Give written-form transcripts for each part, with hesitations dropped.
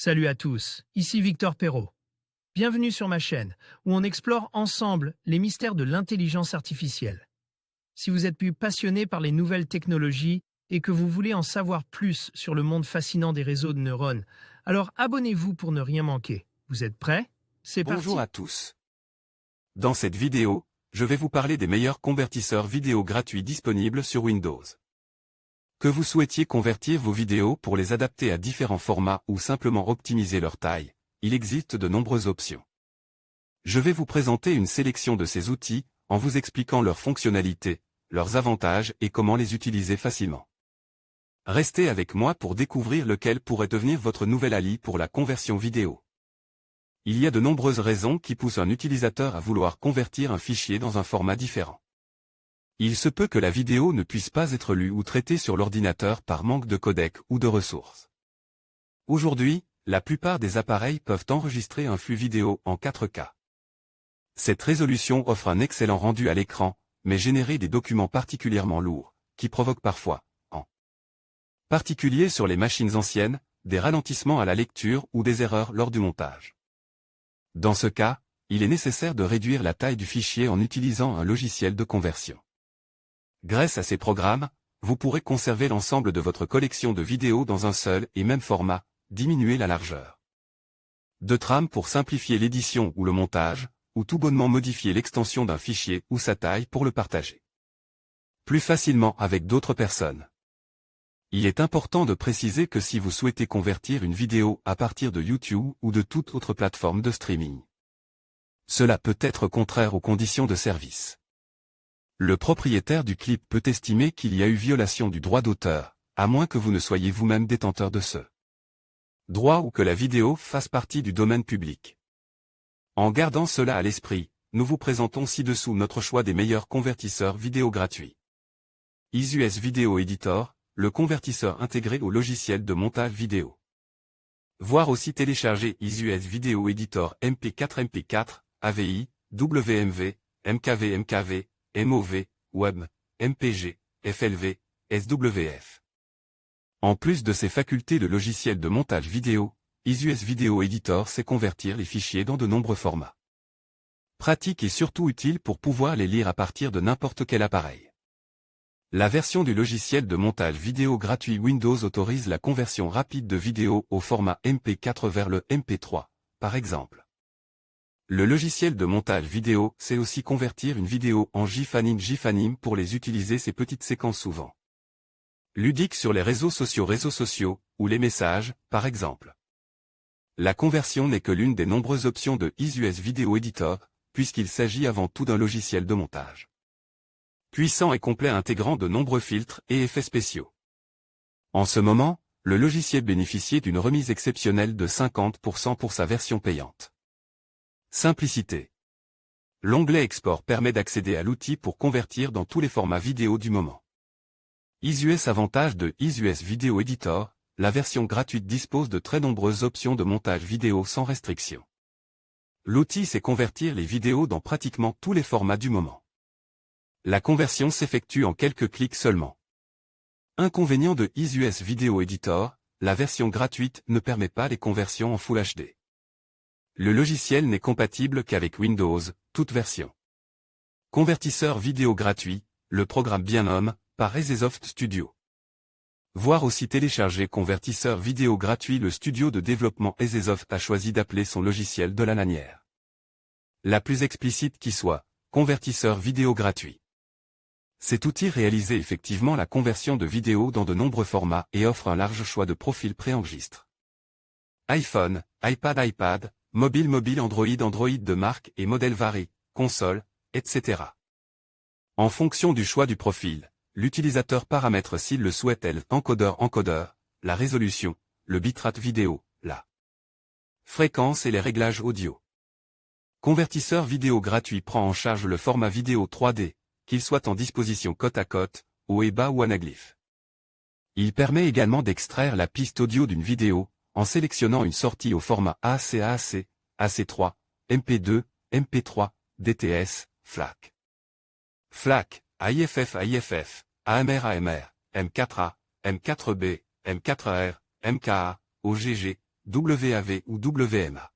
Salut à tous, ici Victor Perrault. Bienvenue sur ma chaîne, où on explore ensemble les mystères de l'intelligence artificielle. Si vous êtes plus passionné par les nouvelles technologies et que vous voulez en savoir plus sur le monde fascinant des réseaux de neurones, alors abonnez-vous pour ne rien manquer. Vous êtes prêts? C'est parti. Bonjour à tous. Dans cette vidéo, je vais vous parler des meilleurs convertisseurs vidéo gratuits disponibles sur Windows. Que vous souhaitiez convertir vos vidéos pour les adapter à différents formats ou simplement optimiser leur taille, il existe de nombreuses options. Je vais vous présenter une sélection de ces outils, en vous expliquant leurs fonctionnalités, leurs avantages et comment les utiliser facilement. Restez avec moi pour découvrir lequel pourrait devenir votre nouvel allié pour la conversion vidéo. Il y a de nombreuses raisons qui poussent un utilisateur à vouloir convertir un fichier dans un format différent. Il se peut que la vidéo ne puisse pas être lue ou traitée sur l'ordinateur par manque de codec ou de ressources. Aujourd'hui, la plupart des appareils peuvent enregistrer un flux vidéo en 4K. Cette résolution offre un excellent rendu à l'écran, mais générer des documents particulièrement lourds, qui provoquent parfois, en particulier sur les machines anciennes, des ralentissements à la lecture ou des erreurs lors du montage. Dans ce cas, il est nécessaire de réduire la taille du fichier en utilisant un logiciel de conversion. Grâce à ces programmes, vous pourrez conserver l'ensemble de votre collection de vidéos dans un seul et même format, diminuer la largeur de trame pour simplifier l'édition ou le montage, ou tout bonnement modifier l'extension d'un fichier ou sa taille pour le partager plus facilement avec d'autres personnes. Il est important de préciser que si vous souhaitez convertir une vidéo à partir de YouTube ou de toute autre plateforme de streaming, cela peut être contraire aux conditions de service. Le propriétaire du clip peut estimer qu'il y a eu violation du droit d'auteur, à moins que vous ne soyez vous-même détenteur de ce droit ou que la vidéo fasse partie du domaine public. En gardant cela à l'esprit, nous vous présentons ci-dessous notre choix des meilleurs convertisseurs vidéo gratuits. EasyUS Video Editor, le convertisseur intégré au logiciel de montage vidéo. Voir aussi télécharger EasyUS Video Editor MP4, AVI, WMV, MKV, MOV, Web, MPG, FLV, SWF. En plus de ses facultés de logiciel de montage vidéo, EasyUS Video Editor sait convertir les fichiers dans de nombreux formats. Pratique et surtout utile pour pouvoir les lire à partir de n'importe quel appareil. La version du logiciel de montage vidéo gratuit Windows autorise la conversion rapide de vidéo au format MP4 vers le MP3, par exemple. Le logiciel de montage vidéo sait aussi convertir une vidéo en GIF-anime pour les utiliser ces petites séquences souvent ludiques sur les réseaux sociaux, ou les messages, par exemple. La conversion n'est que l'une des nombreuses options de EasyUS Video Editor, puisqu'il s'agit avant tout d'un logiciel de montage puissant et complet intégrant de nombreux filtres et effets spéciaux. En ce moment, le logiciel bénéficie d'une remise exceptionnelle de 50% pour sa version payante. Simplicité. L'onglet Export permet d'accéder à l'outil pour convertir dans tous les formats vidéo du moment. EasyUS avantage de EasyUS Video Editor, la version gratuite dispose de très nombreuses options de montage vidéo sans restriction. L'outil sait convertir les vidéos dans pratiquement tous les formats du moment. La conversion s'effectue en quelques clics seulement. Inconvénient de EasyUS Video Editor, la version gratuite ne permet pas les conversions en Full HD. Le logiciel n'est compatible qu'avec Windows, toute version. Convertisseur vidéo gratuit, le programme bien nomme, par EasySoft Studio. Voir aussi télécharger convertisseur vidéo gratuit. Le studio de développement EasySoft a choisi d'appeler son logiciel de la manière la plus explicite qui soit, convertisseur vidéo gratuit. Cet outil réalise effectivement la conversion de vidéos dans de nombreux formats et offre un large choix de profils préenregistrés. iPhone, iPad, mobile Android de marque et modèle varient, console, etc. En fonction du choix du profil, l'utilisateur paramètre s'il le souhaite encodeur, la résolution, le bitrate vidéo, la fréquence et les réglages audio. Convertisseur vidéo gratuit prend en charge le format vidéo 3D, qu'il soit en disposition côte à côte, haut et bas ou anaglyphe. Il permet également d'extraire la piste audio d'une vidéo, en sélectionnant une sortie au format AAC, AC3, MP2, MP3, DTS, FLAC. FLAC, AIFF, AMR, M4A, M4B, M4R, MKA, OGG, WAV ou WMA.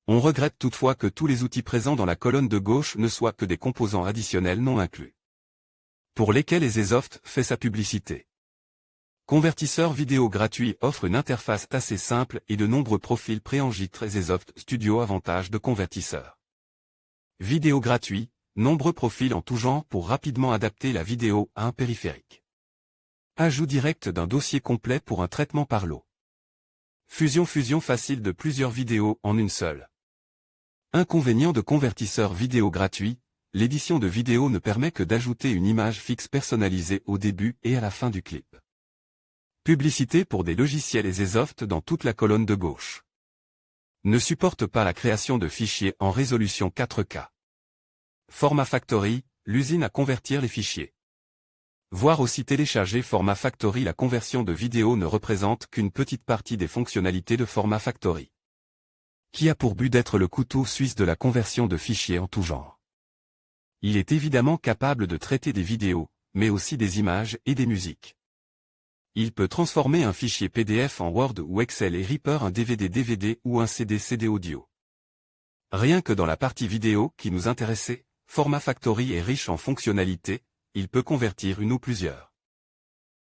On regrette toutefois que tous les outils présents dans la colonne de gauche ne soient que des composants additionnels non inclus, pour lesquels EasySoft fait sa publicité. Convertisseur vidéo gratuit offre une interface assez simple et de nombreux profils préenregistrent EasySoft Studio. Avantage de convertisseur vidéo gratuit, nombreux profils en tout genre pour rapidement adapter la vidéo à un périphérique. Ajout direct d'un dossier complet pour un traitement par lot. Fusion facile de plusieurs vidéos en une seule. Inconvénient de convertisseur vidéo gratuit, l'édition de vidéo ne permet que d'ajouter une image fixe personnalisée au début et à la fin du clip. Publicité pour des logiciels EasySoft dans toute la colonne de gauche. Ne supporte pas la création de fichiers en résolution 4K. Format Factory, l'usine à convertir les fichiers. Voir aussi télécharger Format Factory. La conversion de vidéo ne représente qu'une petite partie des fonctionnalités de Format Factory, qui a pour but d'être le couteau suisse de la conversion de fichiers en tout genre. Il est évidemment capable de traiter des vidéos, mais aussi des images et des musiques. Il peut transformer un fichier PDF en Word ou Excel et Reaper un DVD ou un CD audio. Rien que dans la partie vidéo qui nous intéressait, Format Factory est riche en fonctionnalités, il peut convertir une ou plusieurs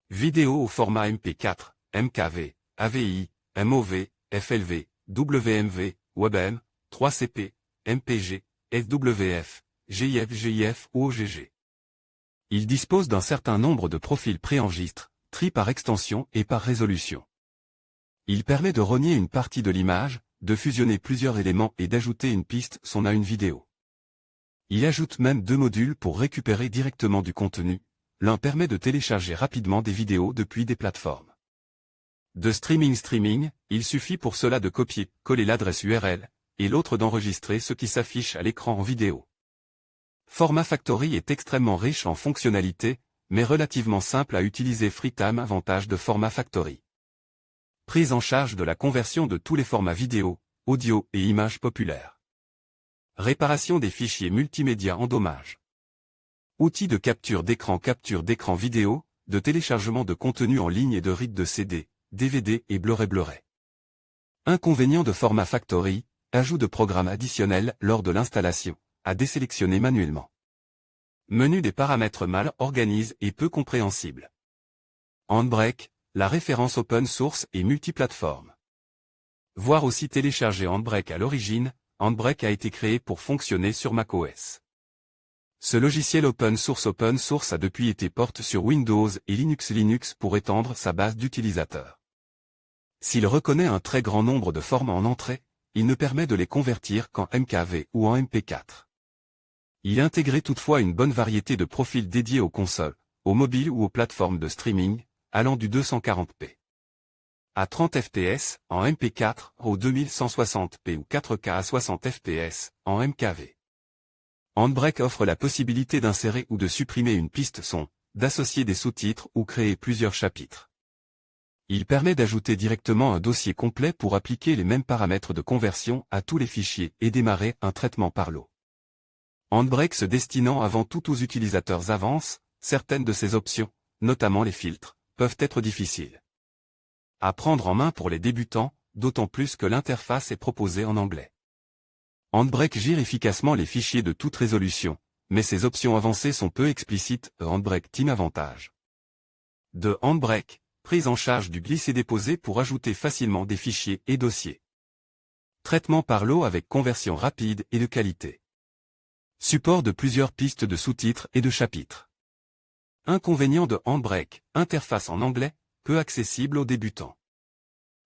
vidéos au format MP4, MKV, AVI, MOV, FLV, WMV, WebM, 3CP, MPG, SWF, GIF ou OGG. Il dispose d'un certain nombre de profils préenregistrés, tri par extension et par résolution. Il permet de rogner une partie de l'image, de fusionner plusieurs éléments et d'ajouter une piste son à une vidéo. Il ajoute même 2 modules pour récupérer directement du contenu, l'un permet de télécharger rapidement des vidéos depuis des plateformes de streaming, il suffit pour cela de copier-coller l'adresse URL, et l'autre d'enregistrer ce qui s'affiche à l'écran en vidéo. Format Factory est extrêmement riche en fonctionnalités, mais relativement simple à utiliser. FreeTime. Avantage de Format Factory. Prise en charge de la conversion de tous les formats vidéo, audio et images populaires. Réparation des fichiers multimédia en dommages. Outils de capture d'écran vidéo, de téléchargement de contenu en ligne et de read de CD, DVD et Blu-ray. Inconvénient de Format Factory, ajout de programmes additionnels lors de l'installation, à désélectionner manuellement. Menu des paramètres mal organisé et peu compréhensible. Handbrake, la référence open source et multiplateforme. Voir aussi télécharger Handbrake. À l'origine, Handbrake a été créé pour fonctionner sur macOS. Ce logiciel open source a depuis été porté sur Windows et Linux pour étendre sa base d'utilisateurs. S'il reconnaît un très grand nombre de formats en entrée, il ne permet de les convertir qu'en MKV ou en MP4. Il intégrait toutefois une bonne variété de profils dédiés aux consoles, aux mobiles ou aux plateformes de streaming, allant du 240p à 30 fps en MP4 au 2160p ou 4K à 60 fps en MKV. Handbrake offre la possibilité d'insérer ou de supprimer une piste son, d'associer des sous-titres ou créer plusieurs chapitres. Il permet d'ajouter directement un dossier complet pour appliquer les mêmes paramètres de conversion à tous les fichiers et démarrer un traitement par lot. Handbrake se destinant avant tout aux utilisateurs avance, certaines de ces options, notamment les filtres, peuvent être difficiles à prendre en main pour les débutants, d'autant plus que l'interface est proposée en anglais. Handbrake gère efficacement les fichiers de toute résolution, mais ces options avancées sont peu explicites. Handbrake Team. Avantage de Handbrake, prise en charge du glisser-déposer pour ajouter facilement des fichiers et dossiers. Traitement par lot avec conversion rapide et de qualité. Support de plusieurs pistes de sous-titres et de chapitres. Inconvénient de Handbrake, interface en anglais, peu accessible aux débutants.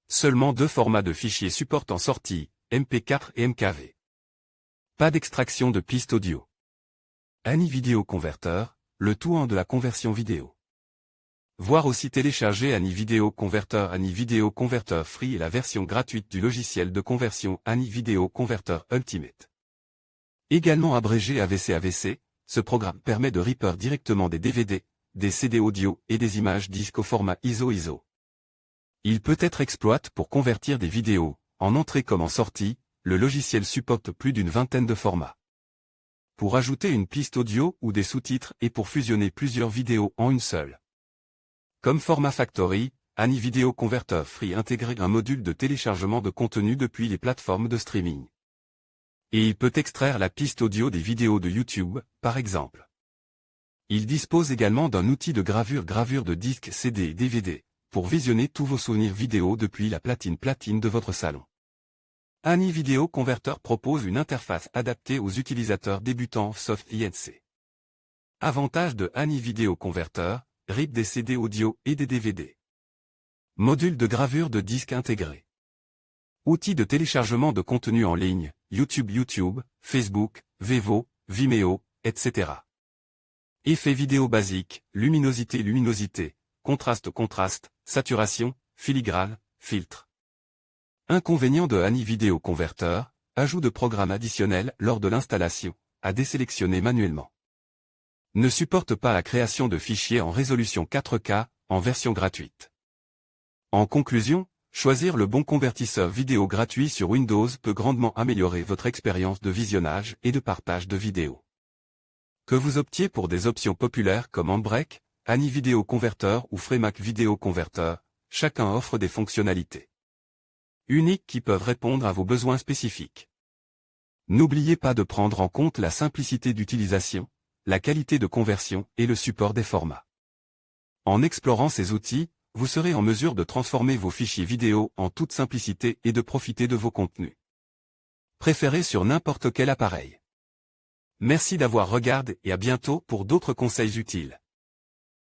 Seulement 2 formats de fichiers supportent en sortie, MP4 et MKV. Pas d'extraction de pistes audio. ANI Video Converter, le tout en de la conversion vidéo. Voir aussi télécharger ANI Video Converter Free et la version gratuite du logiciel de conversion ANI Video Converter Ultimate. Également abrégé AVC, ce programme permet de Reaper directement des DVD, des CD audio et des images disques au format ISO. Il peut être exploité pour convertir des vidéos, en entrée comme en sortie, le logiciel supporte plus d'une vingtaine de formats. Pour ajouter une piste audio ou des sous-titres et pour fusionner plusieurs vidéos en une seule. Comme Format Factory, Any Video Converter Free intègre un module de téléchargement de contenu depuis les plateformes de streaming. Et il peut extraire la piste audio des vidéos de YouTube, par exemple. Il dispose également d'un outil de gravure de disques CD et DVD, pour visionner tous vos souvenirs vidéo depuis la platine de votre salon. Any Video Converter propose une interface adaptée aux utilisateurs débutants Soft INC. Avantage de Any Video Converter, RIP des CD audio et des DVD. Module de gravure de disque intégré. Outils de téléchargement de contenu en ligne, YouTube, Facebook, Vevo, Vimeo, etc. Effets vidéo basiques, luminosité, contraste, saturation, filigrane, filtre. Inconvénient de Any Video Converter, ajout de programmes additionnels lors de l'installation, à désélectionner manuellement. Ne supporte pas la création de fichiers en résolution 4K, en version gratuite. En conclusion, choisir le bon convertisseur vidéo gratuit sur Windows peut grandement améliorer votre expérience de visionnage et de partage de vidéos. Que vous optiez pour des options populaires comme Handbrake, Any Video Converter ou FreeMac Video Converter, chacun offre des fonctionnalités uniques qui peuvent répondre à vos besoins spécifiques. N'oubliez pas de prendre en compte la simplicité d'utilisation, la qualité de conversion et le support des formats. En explorant ces outils, vous serez en mesure de transformer vos fichiers vidéo en toute simplicité et de profiter de vos contenus préférés sur n'importe quel appareil. Merci d'avoir regardé et à bientôt pour d'autres conseils utiles.